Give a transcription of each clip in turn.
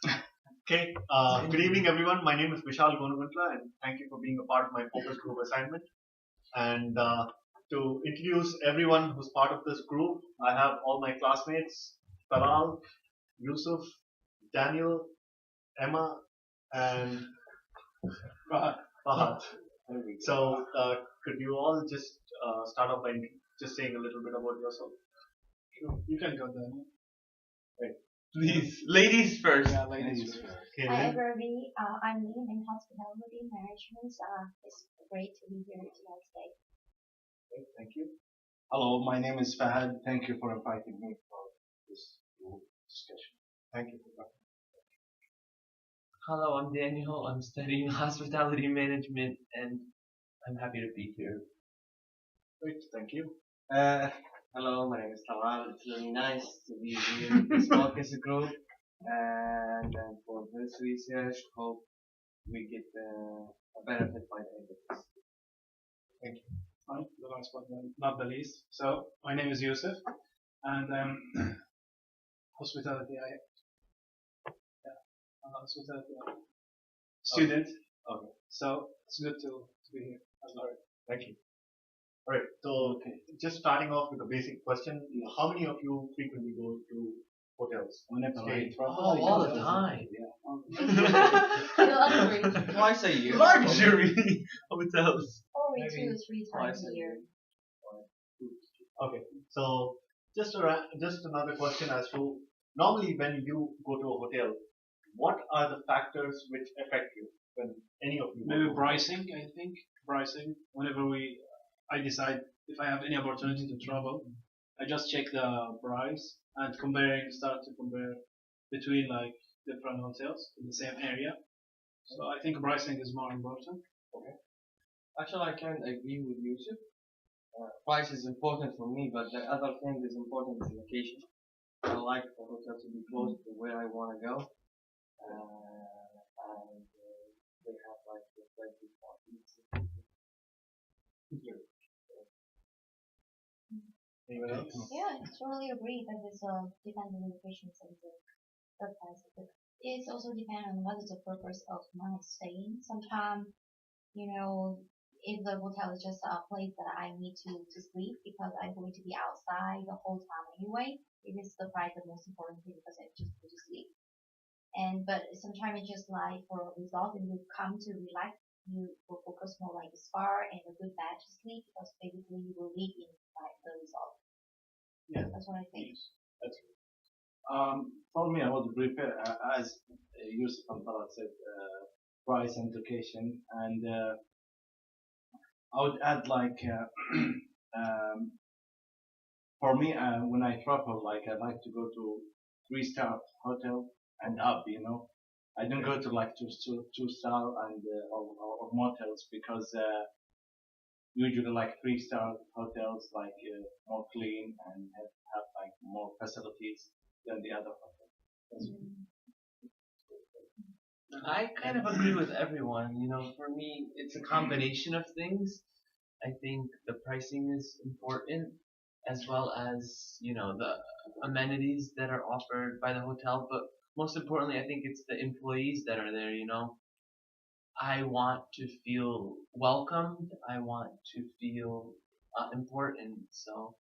Okay. Good evening, everyone. My name is Vishal, and thank you for being a part of my focus group assignment. And to introduce everyone who's part of this group, I have all my classmates: Taral, Yusuf, Daniel, Emma, and Fahad. So, could you all just start off by just saying a little bit about yourself? Sure. You can go then. Right. Please, ladies first. Yeah, ladies first. Okay, Hi Lynn? everybody, I'm Lynn in hospitality management. It's great to be here today. Okay, thank you. Hello, my name is Fahad. Thank you for inviting me for this discussion. Thank you for coming. Hello, I'm Daniel. I'm studying hospitality management and I'm happy to be here. Great, thank you. Hello, my name is Taral. It's really nice to be here in this focus group. And for this research, hope we get a benefit by the end of this. Thank you. Fine, the last but not the least. So, my name is Yusuf, and hospitality. Hospitality student. Okay. So it's good to be here. Thank you. All right. So, just starting off with a basic question: how many of you frequently go to hotels? Whenever Stay. I travel, Oh, I all go the to- time. Luxury. Twice a year. Luxury hotels. Only Maybe 2 or 3 times twice a a year. Okay. So, just another question as to normally when you go to a hotel, what are the factors which affect you when any of you go to Maybe a hotel? pricing, I think. Pricing. Whenever I decide if I have any opportunity to travel, I just check the price and start to compare between like different hotels in the same area. So I think pricing is more important. Actually, I can agree with Yusuf. Price is important for me, but the other thing is important is location. I like the hotel to be close to where I want to go. And they have like the places for eating. Anyone else? Yeah, I totally agree that it's depends on the locations and the price of it. It's also depend on what is the purpose of my staying. Sometimes, if the hotel is just a place that I need to sleep because I'm going to be outside the whole time anyway, it is the price the most important thing because I just go to sleep. But sometimes it's just like for a result and you come to relax, you will focus more like a spa and a good bed to sleep because basically you will live in like the result. Yeah. That's what I think. That's For me, I would prefer, as Yusuf and Talat said, price and location, and I would add like, for me, when I travel, like I like to go to 3-star hotel and up, you know. I don't go to like two-star and or motels because usually like 3-star hotels like more clean and have like more facilities than the other hotels. I kind of agree with everyone. For me, it's a combination of things. I think the pricing is important as well as, the amenities that are offered by the hotel. But most importantly, I think it's the employees that are there. I want to feel welcomed. I want to feel important. So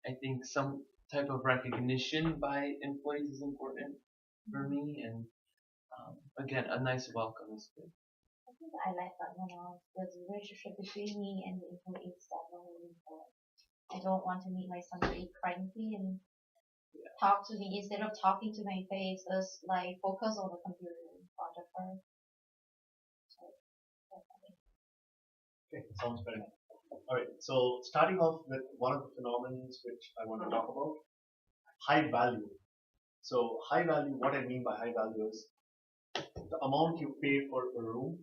I think some type of recognition by employees is important for me. And again, a nice welcome is good. I think I like that the relationship between me and the employee is definitely important. I don't want to meet my somebody cranky and talk to me instead of talking to my face, just like focus on the computer in front of her. So, definitely. okay. Sounds fair enough. All right. So, starting off with one of the phenomena which I want to talk about, high value. So, high value. What I mean by high value is the amount you pay for a room,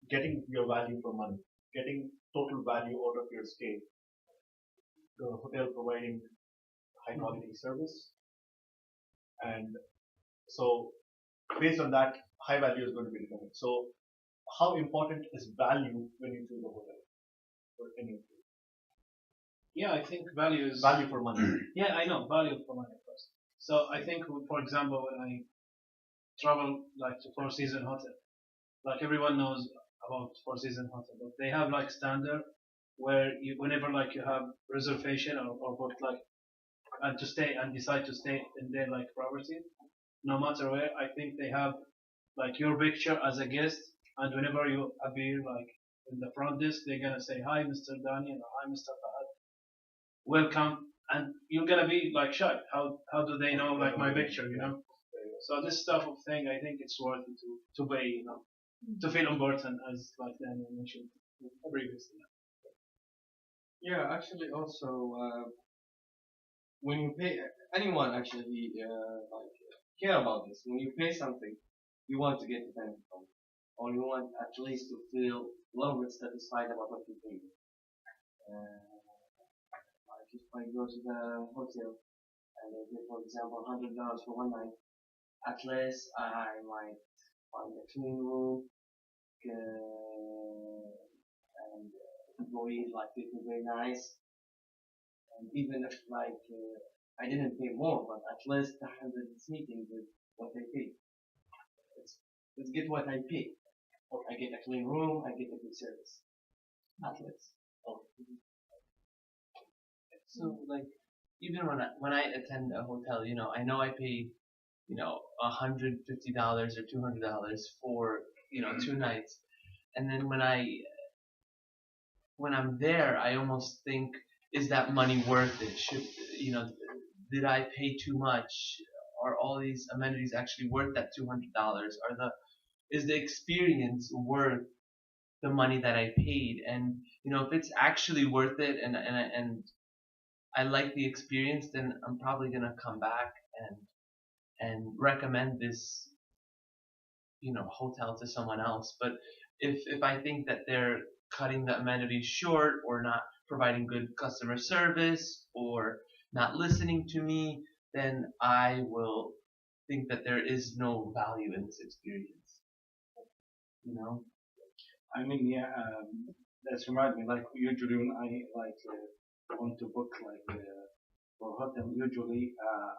getting your value for money, getting total value out of your stay, the hotel providing high quality service, and so based on that, high value is going to be determined. So, how important is value when you choose a hotel for any of you? Yeah, I think value is Value for money. Yeah, I know value for money first. So I think, for example, when travel like to Four Seasons Hotel. Like everyone knows about Four Seasons Hotel, but they have like standard where you, whenever like you have reservation or book like and to stay and decide to stay in their like property, no matter where, I think they have like your picture as a guest, and whenever you appear like in the front desk, they're gonna say hi, Mr. Daniel, or hi, Mr. Fahad, welcome, and you're gonna be like shocked. How do they know like my picture, you know? So this stuff of thing, I think it's worth it to pay, you know, to feel important as like Daniel mentioned previously. Yeah, actually, also when you pay, anyone actually like care about this. When you pay something, you want to get the benefit from it, or you want at least to feel a little bit satisfied about what you paid. Like if I go to the hotel and I pay, for example, $100 for one night, at least I might find a clean room, and employees like people very nice. And even if like I didn't pay more, but at least I had this meeting with what I paid. Let's, let's get what I pay. I get a clean room, I get a good service. At least. So like even when I attend a hotel, I know I paid $150 or $200 for 2 nights, and then when I'm there, I almost think, is that money worth it? You know, did I pay too much? Are all these amenities actually worth that $200? Is the experience worth the money that I paid? And if it's actually worth it, and I like the experience, then I'm probably gonna come back and recommend this hotel to someone else. But if I think that they're cutting the amenities short, or not providing good customer service, or not listening to me, then I will think that there is no value in this experience. You know? I mean, yeah, that's remind me. Like usually when I like want to book like for hotel, usually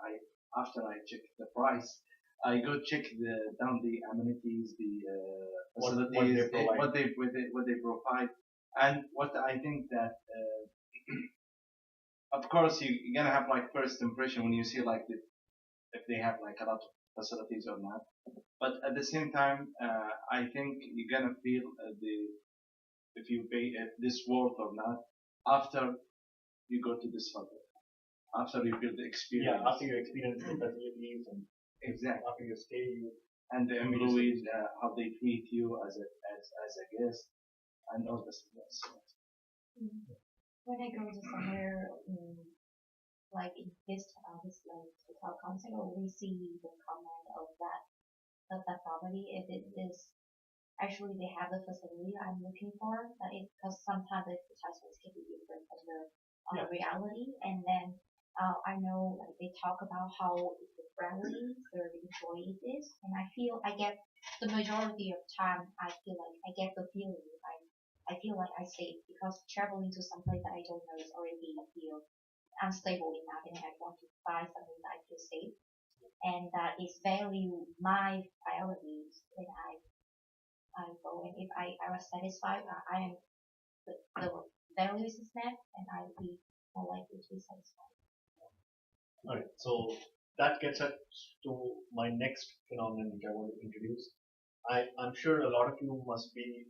I after I check the price, I go check the amenities, the What they facilities, provide. what they provide, and what I think that of course you're gonna have like first impression when you see like if they have like a lot of facilities or not. But at the same time, I think you're gonna feel the if you pay this worth or not after you go to this hotel, after you feel the Yeah, experience. after you experience the facilities and Exactly. after you stay, you And the employees, how they treat you as a guest, and all this. Yes. When I go to somewhere, like in this like hotel concept, or we see the comment of that property, if it is actually they have the facility I'm looking for, because sometimes the advertisements can be different from the Yeah. reality, and then I know like they talk about how the friendly their employees is, and I get the majority of time I feel like I get the feeling I feel like I safe, because traveling to some place that I don't know is already feel unstable enough, and I want to find something that I feel safe and that is value my priorities, and I go, and if I was satisfied, I am the values is met, and I will be more likely to be satisfied. All right, so that gets us to my next phenomenon which I want to introduce. I'm sure a lot of you must be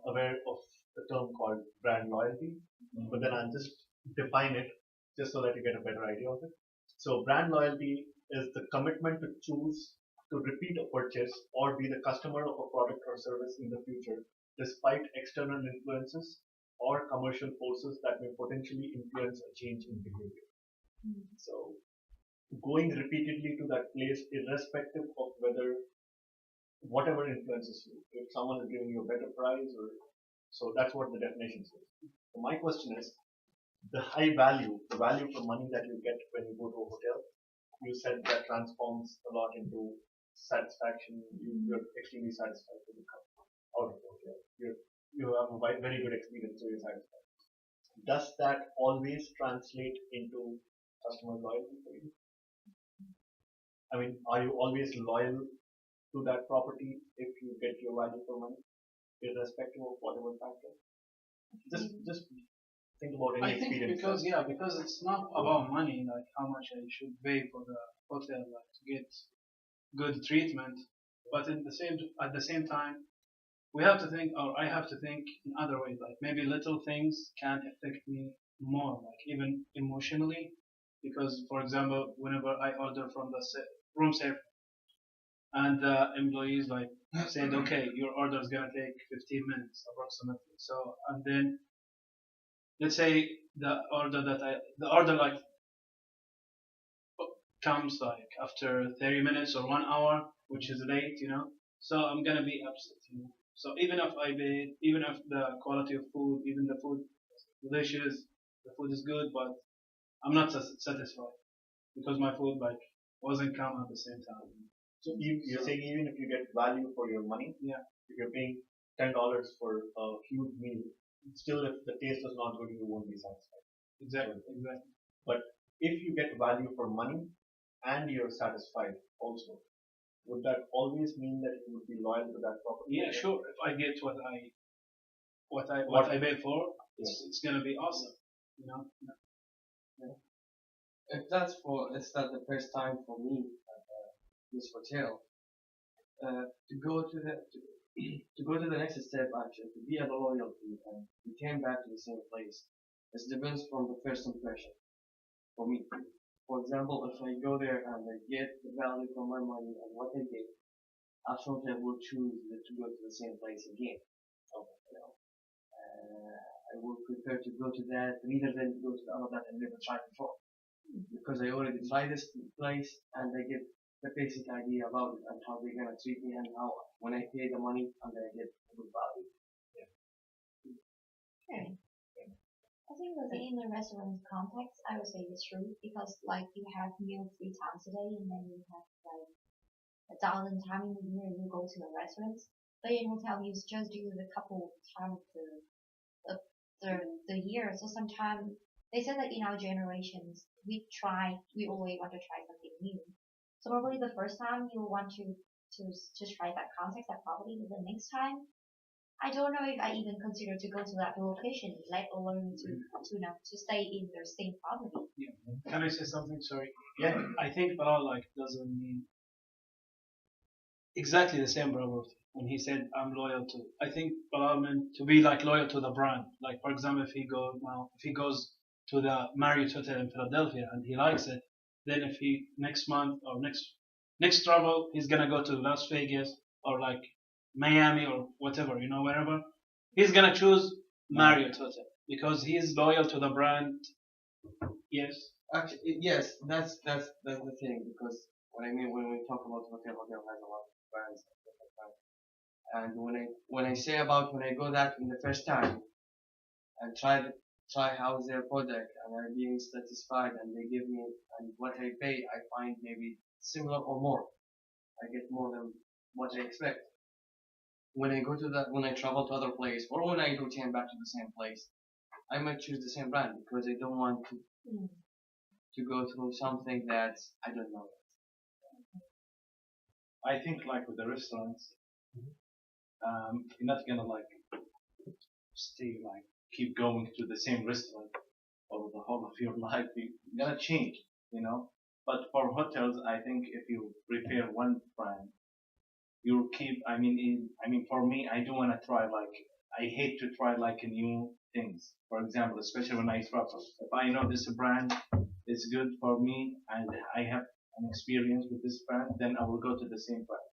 aware of the term called brand loyalty, but then I'll just define it just so that you get a better idea of it. So, brand loyalty is the commitment to choose to repeat a purchase or be the customer of a product or service in the future, despite external influences or commercial forces that may potentially influence a change in behavior. So, going repeatedly to that place, irrespective of whether whatever influences you, if someone is giving you a better price, or so that's what the definition says. So my question is, the high value, the value for money that you get when you go to a hotel, you said that transforms a lot into satisfaction. You're extremely satisfied when you come out of the hotel. You have a very good experience, so you're satisfied. Does that always translate into customer loyalty for you? I mean, are you always loyal to that property if you get your value for money, irrespective of whatever factor? Just think about any I think experience. because it's not about money, like how much I should pay for the hotel, like to get good treatment, but at the same time, we have to think, or I have to think in other ways, like maybe little things can affect me more, like even emotionally, because for example, whenever I order from the room service and the employees like said, okay, your order is gonna take 15 minutes approximately, so and then let's say the order like comes like after 30 minutes or 1 hour, which is late, so I'm gonna be upset. So even if I paid, even if the quality of food, even the food is delicious, the food is good, but I'm not satisfied because my food like wasn't come at the same time. So you're saying even if you get value for your money, Yeah, if you're paying $10 for a huge meal, still if the taste is not good, you won't be satisfied. exactly. But if you get value for money and you're satisfied also, would that always mean that you would be loyal to that property? Yeah, sure. If I get what I pay for, it's gonna be awesome. You know. If that's the first time for me at this hotel, to go to the to go to the next step actually to be a loyalty and return back to the same place. It depends from the first impression for me. For example, if I go there and I get the value for my money and what I get, absolutely I will choose to go to the same place again. You know, I would prefer to go to that rather than go to the other that I never tried before. Because I already tried this place and I get the basic idea about it and how they're gonna treat me and how when I pay the money and I get a good value. Okay. I think within the restaurant context, I would say it's true because like you have meal 3 times a day and then you have like 1,000 times in a year you go to a restaurant. But in hotel you just do the couple times the the year. So sometimes they said that in our generations we always want to try something new. So probably the first time you want to try that context, that property, but the next time I don't know if I even consider to go to that location, let alone to stay in the same property. Yeah. Can I say something? Sorry. Yeah. I think Bilal like doesn't mean exactly the same, brother. When he said I'm loyal to, I think Bilal meant to be like loyal to the brand. Like for example, if he goes to the Marriott Hotel in Philadelphia and he likes it, then if he next month or next travel he's gonna go to Las Vegas or like Miami or whatever, wherever he's gonna choose Marriott Hotel because he's loyal to the brand. Yes. Actually, yes, that's the thing because what I mean when we talk about hotel has a lot of brands, different brands. And when I say about when I go that in the first time and try how's their product and I'm being satisfied and they give me and what I pay I find maybe similar or more. I get more than what I expect. When I travel to other place or when I return back to the same place, I might choose the same brand because I don't want to go through something that I don't know. I think like with the restaurants, you're not gonna like stay like keep going to the same restaurant over the whole of your life. You're gonna change, you know. But for hotels, I think if you prepare one brand, you keep. I mean, for me, I do wanna try like I hate to try like new things. For example, especially when I travel, if I know this brand is good for me and I have an experience with this brand, then I will go to the same brand,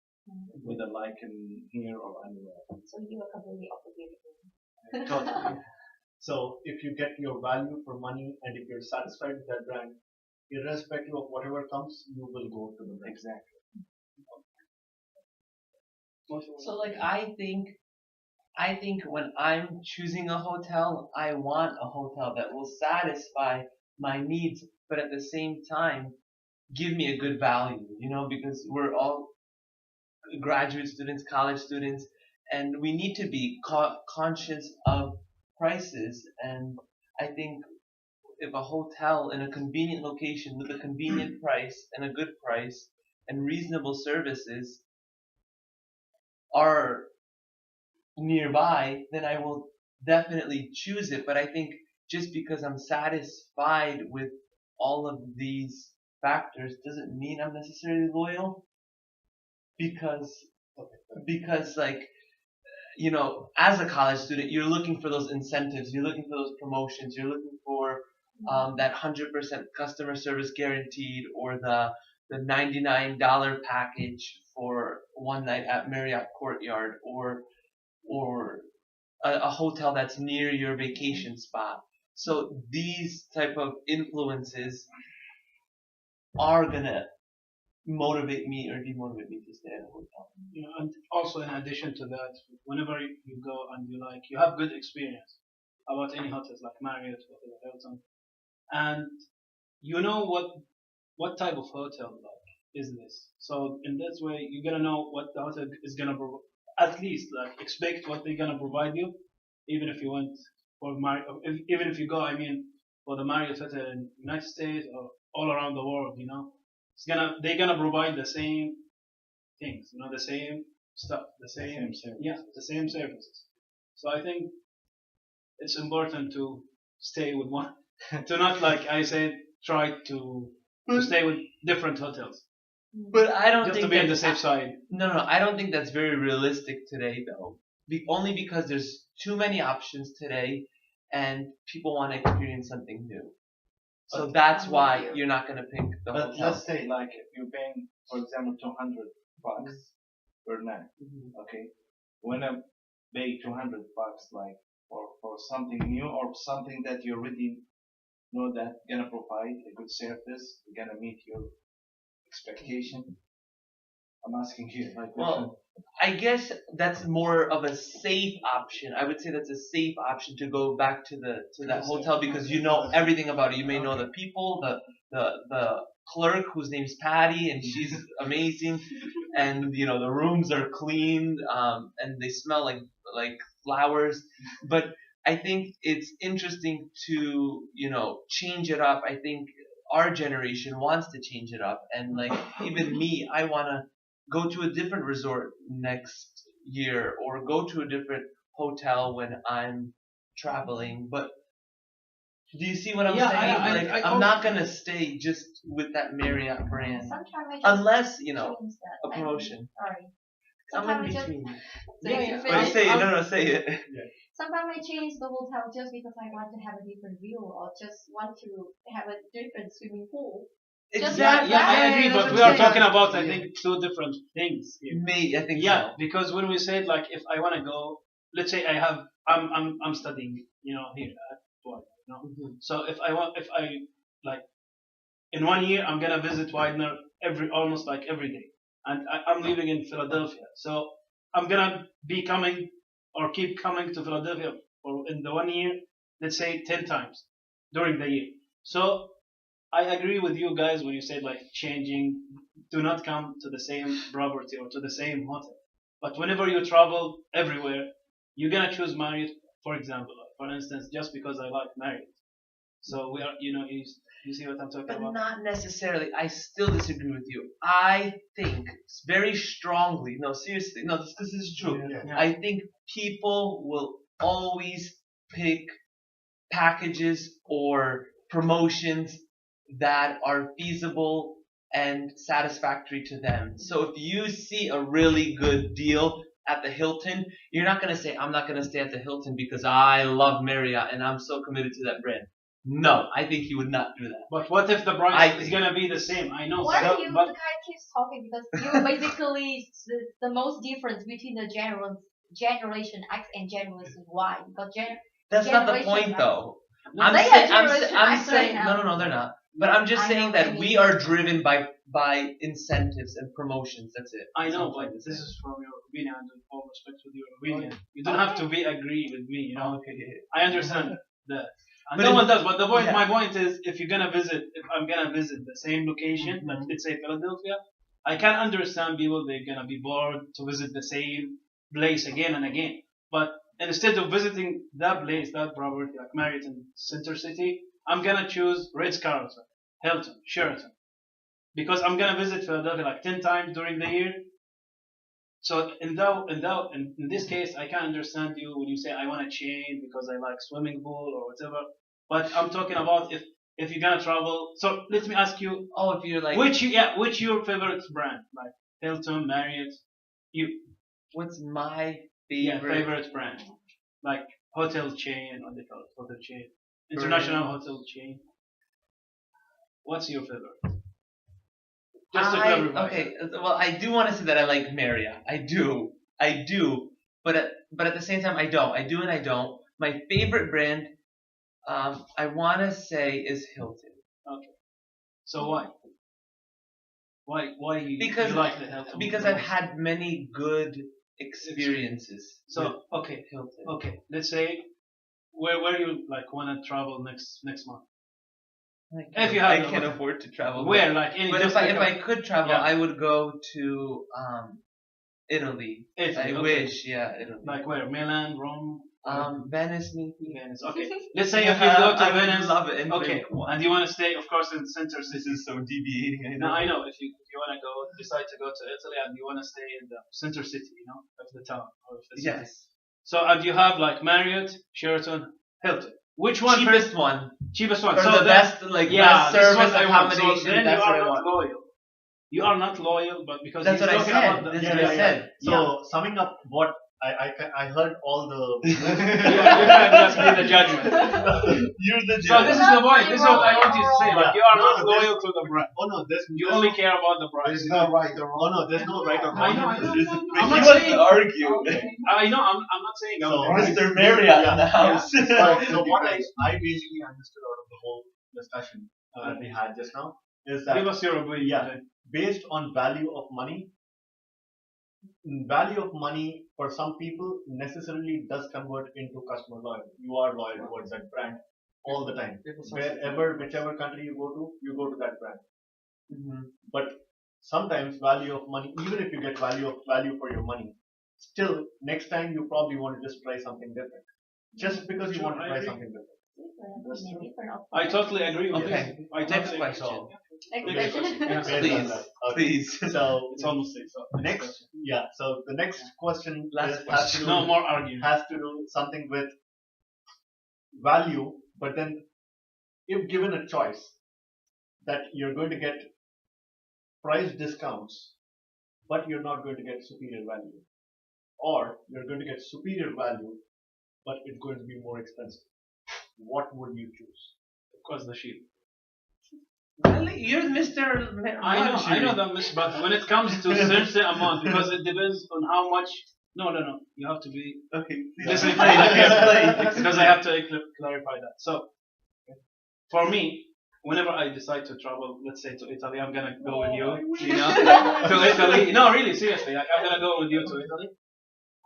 whether like in here or anywhere. So you are completely opposite. Totally. So if you get your value for money and if you're satisfied with that brand, irrespective of whatever comes, you will go to the brand. Exactly. So like I think when I'm choosing a hotel, I want a hotel that will satisfy my needs, but at the same time give me a good value, because we're all graduate students, college students, and we need to be conscious of prices. And I think if a hotel in a convenient location with a convenient price and a good price and reasonable services are nearby, then I will definitely choose it. But I think just because I'm satisfied with all of these factors doesn't mean I'm necessarily loyal, because like, you know, as a college student, you're looking for those incentives, you're looking for those promotions, you're looking for that 100% customer service guaranteed, or the $99 package for one night at Marriott Courtyard, or a hotel that's near your vacation spot. So these type of influences are gonna motivate me or demotivate me to stay at a hotel. You know, and also in addition to that, whenever you go and you have good experience about any hotels like Marriott, whatever, Hilton, and you know what type of hotel like is this. So in this way, you're gonna know what the hotel is gonna at least like expect what they're gonna provide you, even if you went for even if you go, I mean, for the Marriott Hotel in United States or all around the world, you know, they're gonna provide the same things, you know, the same stuff, the same service. yeah, the same services. So I think it's important to stay with one, to not like I said, try to stay with different hotels But I don't just think to be on the that's- safe side. No, I don't think that's very realistic today, though. Only because there's too many options today, and people want to experience something new. So that's why you're not gonna pick the But hotel. let's say like if you're paying, for example, $200 per night, okay? When I pay $200 like for something new or something that you already know that gonna provide a good service, gonna meet your expectation. I'm asking you like Well, I guess that's more of a safe option. I would say that's a safe option to go back to that hotel, because you know everything about it. You may know the people, the clerk whose name's Patty, and she's amazing, and you know the rooms are clean, and they smell like flowers. But I think it's interesting to, you know, change it up. I think our generation wants to change it up, and like even me, I wanna go to a different resort next year, or go to a different hotel when I'm traveling. But do you see what I'm Yeah, saying? I I'm not gonna stay just with that Marriott brand, Sometimes I just unless, you know, change that. a promotion. Sorry. I'm in Sometimes I just between. so you Yeah, feel But like- say it. No, say it. Sometimes I change the hotel just because I want to have a different view, or just want to have a different swimming pool. Just Exactly. Yeah, I agree, that's but what we I'm are saying. talking about I think two different things here. Me, I think Yeah, so. because when we said like if I want to go, let's say I'm studying, you know, here at Widener, you know. So if I like in 1 year I'm gonna visit Widener almost like every day, and I'm living in Philadelphia, so I'm gonna be coming or keep coming to Philadelphia for in the 1 year, let's say 10 times during the year. So I agree with you guys when you said like changing, do not come to the same property or to the same hotel. But whenever you travel everywhere, you're gonna choose Marriott, for example, for instance, just because I like Marriott. So we are, you know, you see what I'm talking But about? not necessarily. I still disagree with you. I think very strongly, no, seriously, no, this is true. Yeah. I think people will always pick packages or promotions that are feasible and satisfactory to them. So if you see a really good deal at the Hilton, you're not going to say, I'm not going to stay at the Hilton because I love Marriott and I'm so committed to that brand. No, I think you would not do that. But what if the price is gonna be the same? I know. Why so, are you but the guy keeps talking? Because you basically the most difference between the generation X and generation Y. Because That's not the generation point, X- though. No, I'm they saying, are generation I'm X right saying, now. no, they're not. But I'm just I saying know, that I mean- we are driven by incentives and promotions. That's it. I That's know, all I'm but trying to this say. is from your opinion, and all respect with your opinion. You don't have to be agree with me, you know. Okay. I understand that. And But no in- one does, but the point, yeah. my point is, if I'm gonna visit the same location, Mhm. let's say Philadelphia, I can understand people, they're gonna be bored to visit the same place again and again. But instead of visiting that place, that property, like Marriott in Center City, I'm gonna choose Ritz-Carlton, Hilton, Sheraton. Because I'm gonna visit Philadelphia like 10 times during the year. So in this case, I can understand you when you say I want a chain because I like swimming pool or whatever. But I'm talking about if you're gonna travel. So let me ask you, Oh, if you're like, which your favorite brand? Like Hilton, Marriott, you what's my yeah favorite? favorite brand? Like hotel chain, what they call it, hotel chain, international brand? hotel chain. What's your favorite? Just to clarify. Okay. Well, I do want to say that I like Marriott. I do. But at the same time, I don't. I do and I don't. My favorite brand, I want to say is Hilton. Okay. So why? Why you Because like the Hilton? because I've had many good experiences. with So okay, Hilton. okay. Let's say where you like want to travel next month. If you have I the can money. afford to travel. Where like any But just if I could travel, Yeah. I would go to Italy. Italy, I okay. wish, yeah, Italy. like where Milan, Rome, Venice maybe. Venice. Okay. Let's say if you go to I would Venice, love it. And okay, and you want to stay, of course, in center This city. is so deviating. I No, know. I know. If you want to go, decide to go to Italy, and you want to stay in the center city, of the town or of the city. Yes. So and you have like Marriott, Sheraton, Hilton. Which one? Cheapest one. Cheapest one. Or so the then- best, like yeah, best this is service, what I want. So accommodation. then That's you what are I not want. loyal. You are not loyal, but because That's he's what I talking said. about the, This is what I said. So summing up what I heard all the you can just be the judgment. You're the So this is the point. This is what I want you to say. Like Yeah. you are No, not no, loyal to the brand. oh no, You only care about the price. there's no right or wrong. Oh no, there's no right or wrong. I know. I'm He not wants saying. to argue. I know. I'm not saying. I'm So- right. Mr. Marriott in the house. So what I basically understood out of the whole discussion that we had just now is that Give us your opinion. Yeah. based on value of money, value of money for some people necessarily does convert into customer loyalty. You are loyal towards that brand all the time. Whichever country you go to that brand. But sometimes value of money, even if you get value for your money, still next time you probably want to just try something different. Just because you Sure, want to I try agree. something different. I totally agree with Okay. you. I Next totally question. Next question. Yeah, Based on Please. that. Okay. Please. So It's almost 6. So next, yeah. So the next question Last has to do No more arguing. has to do something with value, but then if given a choice that you're going to get price discounts, but you're not going to get superior value, or you're going to get superior value, but it's going to be more expensive, what would you choose? Of course, the sheep. Really? You're Mr. I know that, but when it comes to certain amount, because it depends on how much. No. You have to be. Okay. Listen Explain, carefully, because I explain. have to clarify that. So, for me, whenever I decide to travel, let's say to Italy, I'm gonna go with you. To Italy. No, really, seriously. Like, I'm gonna go with you to Italy.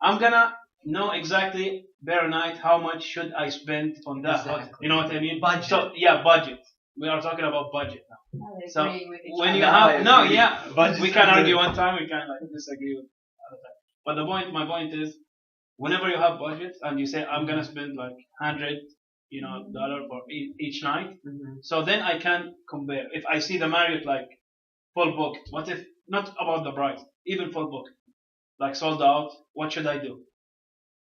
I'm gonna know exactly per night how much should I spend on that. Exactly. You know what I mean? Budget. So yeah, budget. We are talking about budget now. So when you Now have I no, agree. yeah, Budget's we can so good. argue one time, we can like disagree with other time. But my point is, whenever you have budget and you say I'm gonna spend like $100, dollar for each night, so then I can compare. If I see the Marriott like full booked, what if not about the price, even full booked, like sold out? What should I do?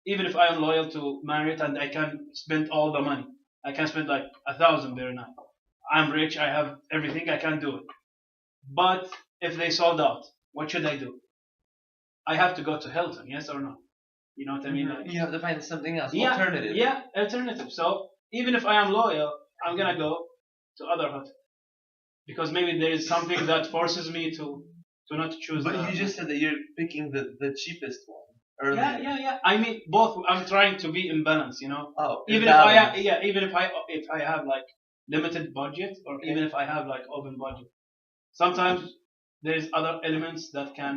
Even if I am loyal to Marriott and I can spend all the money, I can spend like 1,000 per night. I'm rich, I have everything, I can do it. But if they sold out, what should I do? I have to go to Hilton, yes or no? You know what I mean? Like, You have to find something else. yeah, Alternative. Yeah, alternative. So even if I am loyal, I'm gonna go to other hotel because maybe there is something that forces me to not choose. But the- you just said that you're picking the cheapest one. Earlier. Yeah. I mean, both. I'm trying to be in balance, Oh. Even balance. even if I have like limited budget, or even if I have like open budget, sometimes there's other elements that can,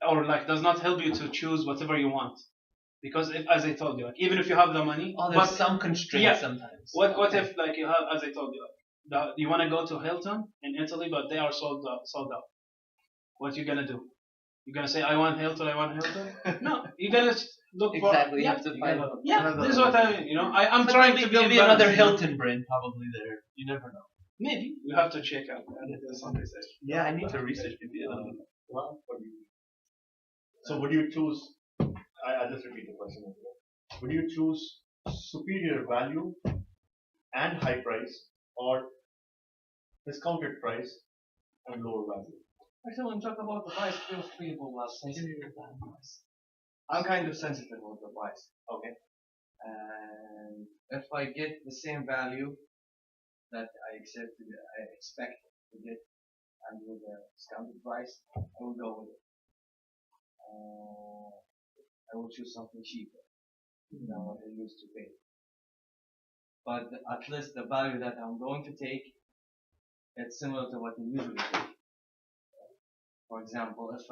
or like does not help you to choose whatever you want, because as I told you, like even if you have the money, Oh, there's but some constraints yeah. sometimes. what Okay. if like you have, as I told you, like, you want to go to Hilton in Italy, but they are sold out. What you gonna do? You're gonna say I want Hilton. No, you're gonna look for Exactly. You have to find. Yeah, this is what I mean. I'm But trying there'll to be there'll be balanced, another Hilton brand probably there. You never know. Maybe we have to check out some research. Yeah, I need to research maybe. Well, what do you So would you choose? I'll just repeat the question. Would you choose superior value and high price, or discounted price and lower value? Actually, when we talk about the price, feel free to sensitive about the price. I'm kind of sensitive with the price. Okay. And if I get the same value that I expect to get, and with a discounted price, I will go with it. I will choose something cheaper than what I used to pay. But at least the value that I'm going to take, it's similar to what I usually take. For example, if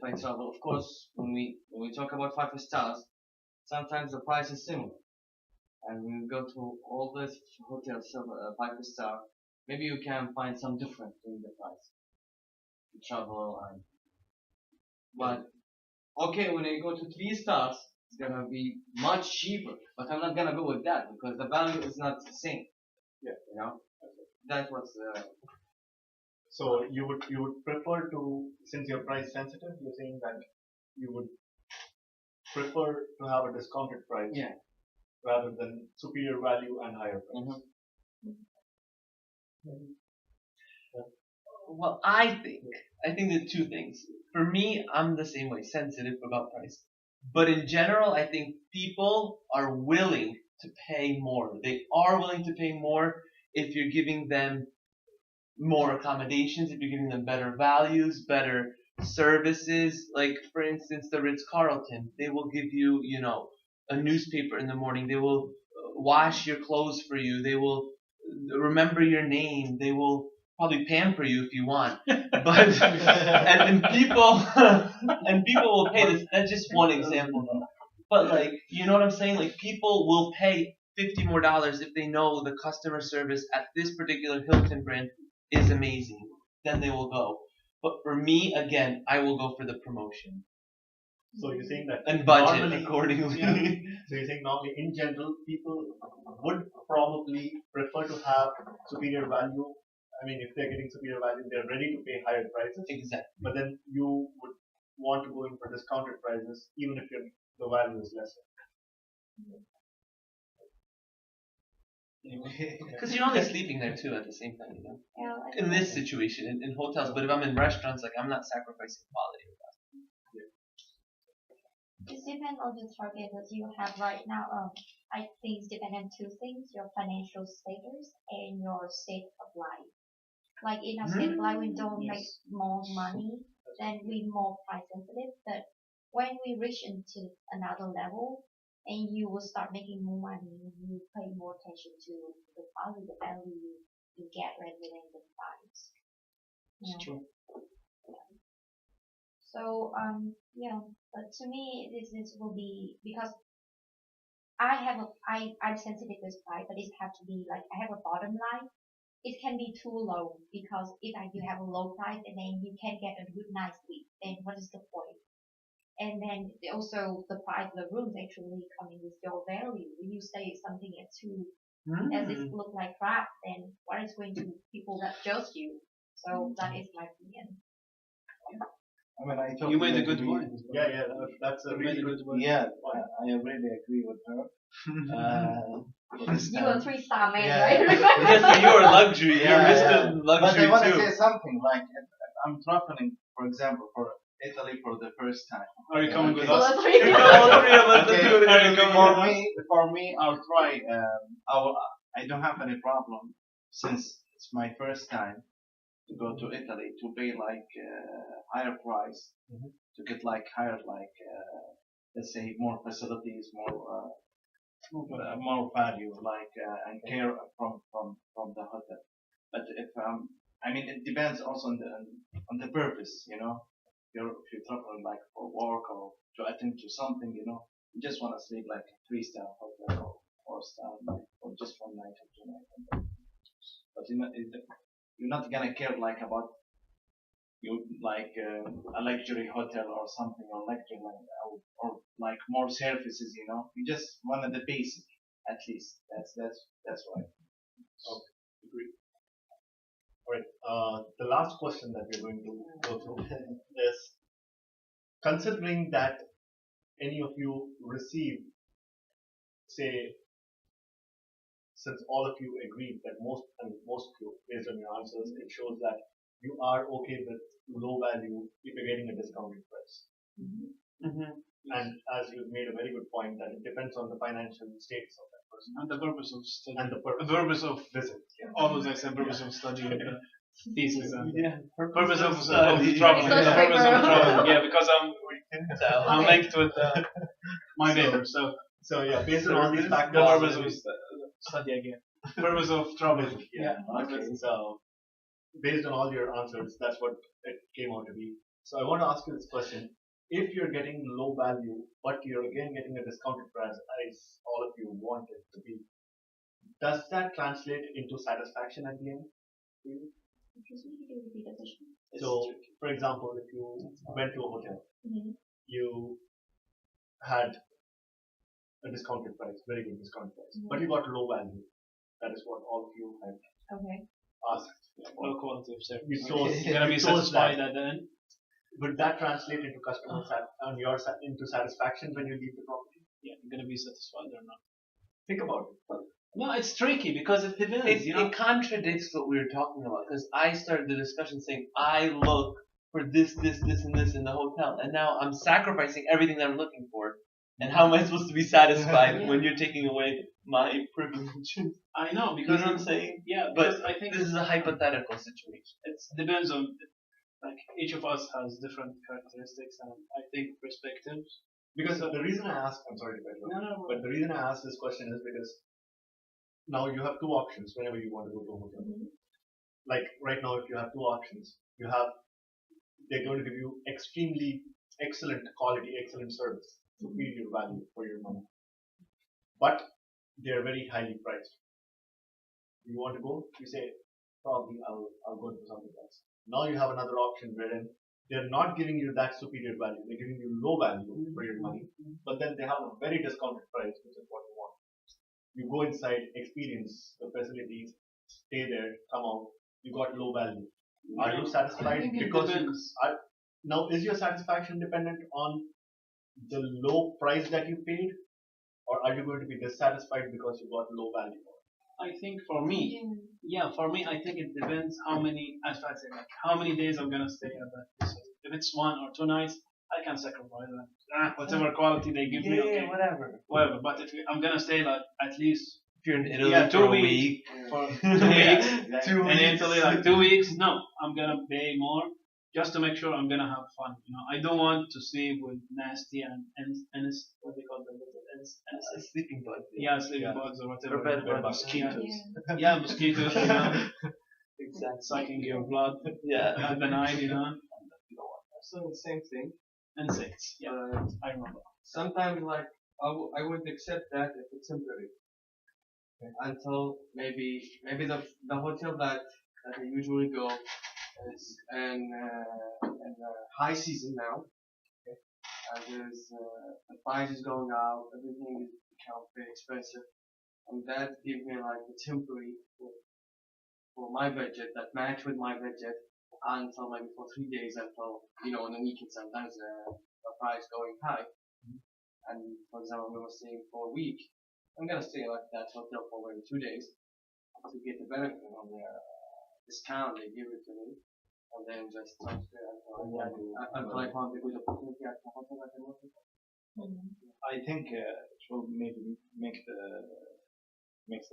I travel, of course, when we talk about 5 stars, sometimes the price is similar. And when you go to all these hotels, 5 star, maybe you can find some difference in the price to travel and. But okay, when I go to 3 stars, it's gonna be much cheaper. But I'm not gonna go with that because the value is not the same. Yeah. You know, that was. So you would prefer to, since you're price sensitive, you're saying that you would prefer to have a discounted price Yeah. rather than superior value and higher price. Well, I think there's two things. For me, I'm the same way, sensitive about price. But in general, I think people are willing to pay more. They are willing to pay more if you're giving them more accommodations, if you're giving them better values, better services. Like, for instance, the Ritz-Carlton, they will give you, a newspaper in the morning. They will wash your clothes for you. They will remember your name. They will probably pamper you if you want. But and people and people will pay this. That's just one example, though. But like, you know what I'm saying? Like, people will pay $50 more if they know the customer service at this particular Hilton brand is amazing. Then they will go. But for me, again, I will go for the promotion. So you're saying that And budget normally, accordingly. Yeah. So you're saying normally, in general, people would probably prefer to have superior value. I mean, if they're getting superior value, they're ready to pay higher prices. Exactly. But then you would want to go in for discounted prices, even if the value is lesser. Because you're only sleeping there too at the same time, Yeah, In this situation, in hotels. But if I'm in restaurants, like, I'm not sacrificing quality. it depends on the target that you have right now. I think it's dependent on two things: your financial status and your state of life. Like in our state of life, we don't make more money, then we more price sensitive. But when we reach into another level, and you will start making more money, you pay more attention to the value you get rather than the price. It's true. So but to me this will be because I'm sensitive to price, but it have to be like I have a bottom line. It can be too low because if you have a low price and then you can get a good nice sleep, then what is the point? And then also the price of the rooms actually coming with your value. When you say something at too as it look like crap, then what is going to people that judge you? So that is my opinion. I mean, I You made a good agree. point. Yeah, that's a really good point. Yeah, I really agree with her. For this You are a time. 3-star man, Yeah. right? Yes, so you're luxury. Yeah, You're Mr. But Luxury I want to too. say something like if I'm traveling, for example, for Italy for the first time. Are you coming with So us? that's three. All three of us Okay, are doing it. for me, I'll try. I don't have any problem since it's my first time to go to Italy to pay like higher price to get like higher let's say more facilities, more value and care from the hotel. But if I mean it depends also on the purpose, you know. If you're traveling like for work or to attend to something, you know, you just want to sleep like a 3-star hotel or 4-star or just 1 night or 2 nights. But you're not gonna care like about you like a luxury hotel or something or luxury or like more services, you know. You just wanted the basic at least. That's why. Okay, agree. All right. The last question that we're going to go through is considering that any of you receive, say, since all of you agreed that most of you, based on your answers, it shows that you are okay with low value if you're getting a discounted price. Mm-hmm. And as you've made a very good point, that it depends on the financial status of that person And the purpose of study. and the purpose Purpose of visit. Yeah. always I said purpose of study and the thesis and Yeah. purpose of study. travel. So The purpose of strict. travel. Yeah, because I'm Okay. linked with my paper. So So yeah, based on all these the factors, purpose of study again. Purpose of travel. yeah. Okay. So based on all your answers, that's what it came out to be. So I want to ask you this question: if you're getting low value, but you're again getting a discounted price, as all of you want it to be, does that translate into satisfaction at the end? for you? So, for example, if you went to a hotel, you had a discounted price, very good discounted price, but you got low value. That is what all of you had Okay. asked. Low quality of service. You chose, You're gonna be you chose satisfied that. at the end. Would that translate into customer into satisfaction when you leave the property? Yeah, you're gonna be satisfied or not. Think about it. No, it's tricky because it depends. It contradicts what we were talking about because I started the discussion saying I look for this, and this in the hotel, and now I'm sacrificing everything that I'm looking for. And how am I supposed to be satisfied when you're taking away my privileges? I know You know because what I'm saying? yeah, But because I think this is a hypothetical situation. it depends on like each of us has different characteristics and I think perspectives. Because the reason I asked, I'm sorry to cut you off, No, but the reason I asked this question is because now you have two options whenever you want to go to a hotel. Like right now, if you have two options, they're going to give you extremely excellent quality, excellent service, superior value for your money, but they're very highly priced. You want to go? You say probably I'll go to something else. Now you have another option wherein they're not giving you that superior value. They're giving you low value for your money, but then they have a very discounted price, which is what you want. You go inside, experience the facilities, stay there, come out. You got low value. Are you satisfied? I think it Because depends. now is your satisfaction dependent on the low price that you paid, or are you going to be dissatisfied because you got low value? I think for me, yeah, for me, I think it depends how many, as I say, like how many days I'm gonna stay at that place. If it's 1 or 2 nights, I can sacrifice that. Whatever quality they give me, okay, whatever. whatever. But if I'm gonna stay like at least If you're in Italy Yeah, for 2 a weeks. week, for 2 weeks, Two in weeks. Italy like 2 weeks, no, I'm gonna pay more just to make sure I'm gonna have fun. You know, I don't want to sleep with nasty and what they call them, A sleeping bug. yeah, sleeping bugs or whatever. Or bed bugs. Mosquitoes. Yeah, mosquitoes. You know, Exactly. sucking your blood Yeah. at the night. You know, So the same thing. insects. Yeah, I remember. Sometimes like I would accept that if it's temporary. Until maybe the hotel that I usually go is in high season now. There's the price is going out, everything is become very expensive, and that gives me like a temporary for my budget that match with my budget until maybe for 3 days until on the weekend sometimes the price going high. And for example, we were staying for a week. I'm gonna stay like that hotel for maybe 2 days to get the benefit of the discount they give it to me, and then just transfer until I found a good opportunity at the hotel that I wanted. I think it will maybe makes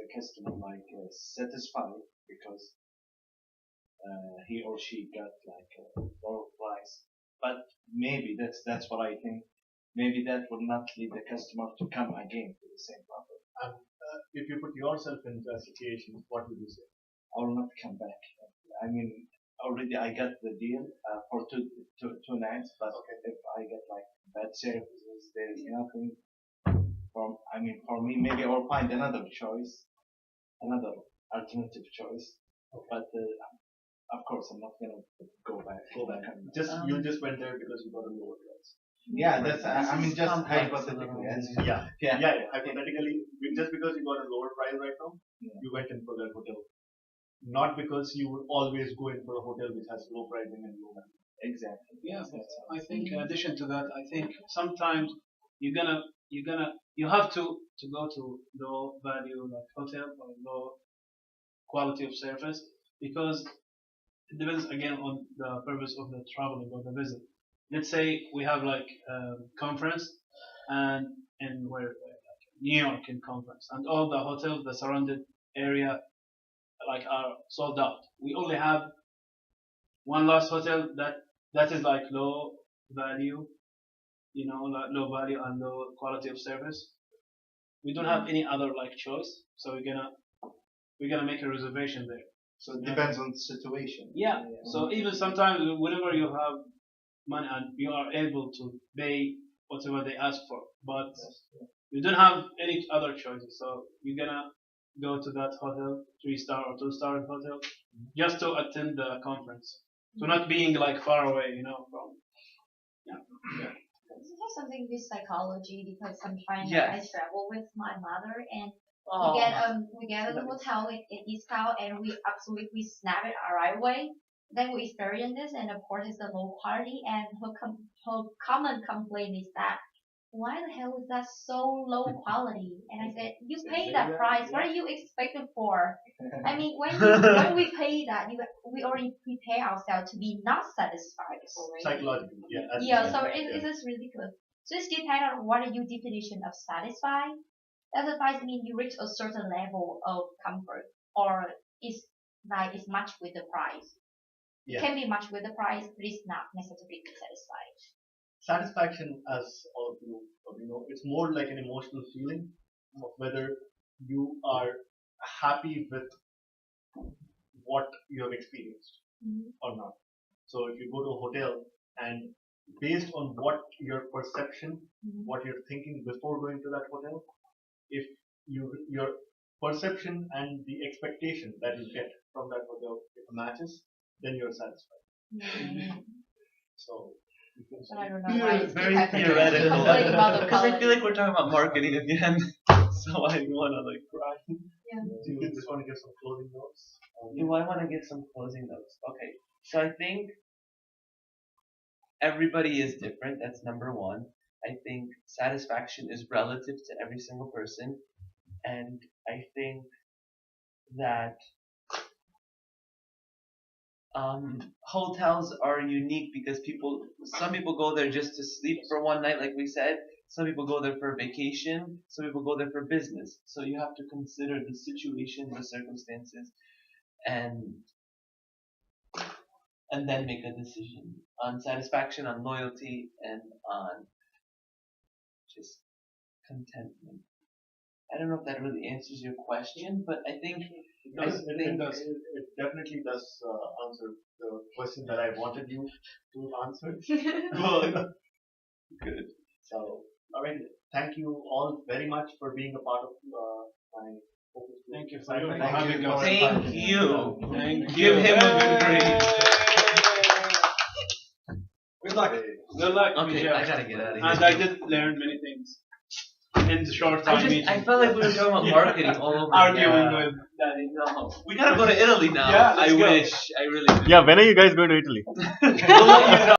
the customer like satisfied because he or she got like a lower price. But maybe that's what I think. Maybe that will not lead the customer to come again to the same property. And if you put yourself in that situation, what would you say? I will not come back. I mean, already I got the deal for two nights, but if I get like bad services, there is nothing. For me, maybe I will find another choice, another alternative choice. But of course, I'm not gonna go back. You just went there because you got a lower price. Yeah, that's. I mean, just complex hypothetically. a little Yes. Yeah. Hypothetically, just because you got a lower price right now, Yeah. you went in for that hotel. Not because you would always go in for a hotel which has low pricing and low value. Exactly. Yeah, but I think in addition to that, I think sometimes you have to go to low value like hotel or low quality of service because it depends again on the purpose of the traveling or the visit. Let's say we have like a conference and in where like New York in conference and all the hotels, the surrounded area like are sold out. We only have one last hotel that is like low value, like low value and low quality of service. We don't have any other like choice, so we're gonna make a reservation there. So it depends on the situation. Yeah. So even sometimes whenever you have money and you are able to pay whatever they ask for, but you don't have any other choices, so you're gonna go to that hotel, 3-star or 2-star hotel, just to attend the conference. So not being like far away, from. Yeah. This has something with psychology because sometimes I Yes. travel with my mother and Oh. we get a hotel in discount and we absolutely snap it right away. Then we experience this and of course it's a low quality and her common complaint is that why the hell is that so low quality? And I said, you pay that price. What are you expecting for? I mean, when we pay that, we already prepare ourselves to be not satisfied already. Psychologically, yeah. Yeah, so it is ridiculous. So it's depends on what are your definition of satisfied. Satisfied means you reach a certain level of comfort, or it's matched with the price. Yeah. It can be matched with the price, but it's not necessarily satisfied. Satisfaction, as all of you probably know, it's more like an emotional feeling of whether you are happy with what you have experienced or not. So if you go to a hotel and based on what your perception, what you're thinking before going to that hotel, if your perception and the expectation that you get from that hotel if matches, then you're satisfied. So But I don't know why it's Very happening. theoretical. Complain about the Because I feel quality. like we're talking about marketing again, so I wanna like cry. do you just want to give some closing notes? Do I want to give some closing notes? Okay, so I think everybody is different. That's number one. I think satisfaction is relative to every single person, and I think that hotels are unique because some people go there just to sleep for one night, like we said. Some people go there for vacation. Some people go there for business. So you have to consider the situation, the circumstances, and then make a decision on satisfaction, on loyalty, and on just contentment. I don't know if that really answers your question, but I think It definitely does answer the question that I wanted you to answer. good. So, alright, thank you all very much for being a part of my focus group. Thank you for Thank having you us. for Thank inviting me. you. Thank Give you. him a good grade. Good luck. Good luck. Okay, Vishal. I gotta get out of here. And I did learn many things in the short time meeting. I felt like we were talking about marketing all over. Arguing Yeah. with Daddy. No, we gotta go to Italy now. Yeah, let's I go. wish. I really do. Yeah, when are you guys going to Italy? We'll let you know.